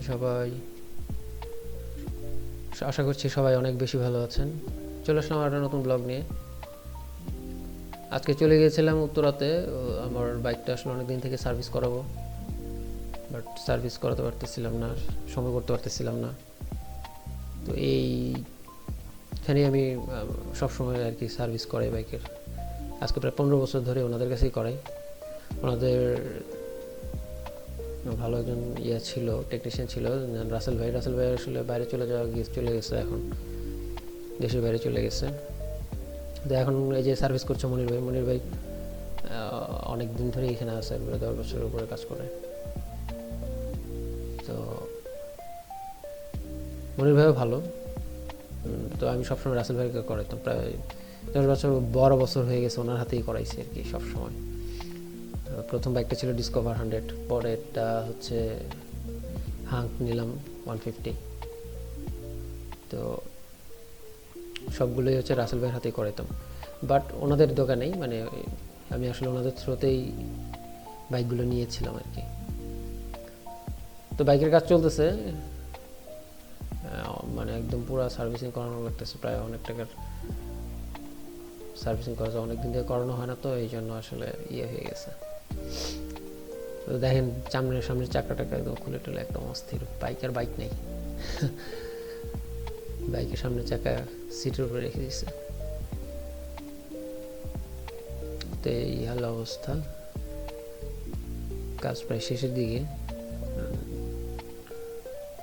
সবাই, আশা করছি সবাই অনেক বেশি ভালো আছেন। চলে আসলাম একটা নতুন ব্লগ নিয়ে। আজকে চলে গিয়েছিলাম উত্তরাতে। আমার বাইকটা আসলে অনেক দিন থেকে সার্ভিস করাবো, বাট সার্ভিস করাতে পারতেছিলাম না, সময় করতে পারতেছিলাম না। তো এইখানে আমি সবসময় আর কি সার্ভিস করাই বাইকের। আজকে প্রায় 15 বছর ধরে ওনাদের কাছেই করাই। ওনাদের ভালো একজন ছিল, টেকনিশিয়ান ছিল, রাসেল ভাই আসলে বাইরে চলে গেছে, এখন দেশের বাইরে চলে গেছে। তো এখন এই যে সার্ভিস করছে মনির ভাই অনেক দিন ধরে এখানে আছে, 10 বছরের উপরে কাজ করে। তো মনির ভাইও ভালো। তো আমি সবসময় রাসেল ভাইকে করাইতাম, প্রায় 10 বছর হয়ে গেছে ওনার হাতেই করাইছি আর কি সবসময়। প্রথম বাইকটা ছিল ডিসকভার 100, পরে এটা হচ্ছে হাঙ্ক নিলাম 150। তো সবগুলোই হচ্ছে রাসেল ভাইয়ের হাতেই করাইতাম, বাট ওনাদের দোকানেই, মানে আমি আসলে ওনাদের থ্রুতেই বাইকগুলো নিয়েছিলাম আর কি। তো বাইকের কাজ চলতেছে, মানে একদম পুরো সার্ভিসিং করানো লাগতেছে, প্রায় অনেক টাকার সার্ভিসিং করা, অনেক দিন থেকে করানো হয় না, তো এই জন্য আসলে হয়ে গেছে। তো দেখেন সামনের চাকাটা একদম খুলে টুলে একদম অস্থির। বাইক নেই বাইকের সামনের চাকা সিটের উপরে রেখে দিয়েছে। তো এই হলো অবস্থা, কাজ প্রায় শেষের দিকে।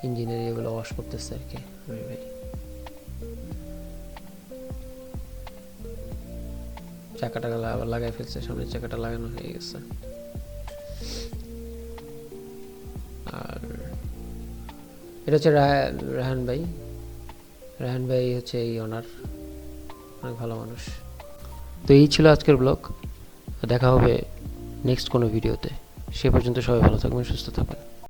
ইঞ্জিনের এগুলো ওয়াশ করতেছে আর কি ভাই। চাকাটা আবার লাগাই ফেলছে, সামনের চাকাটা লাগানো হয়ে গেছে। আর এটা হচ্ছে রায়হান ভাই হচ্ছে এই ওনার, অনেক ভালো মানুষ। তো এই ছিল আজকের ব্লগ। দেখা হবে নেক্সট কোনো ভিডিওতে। সে পর্যন্ত সবাই ভালো থাকবেন, সুস্থ থাকবেন।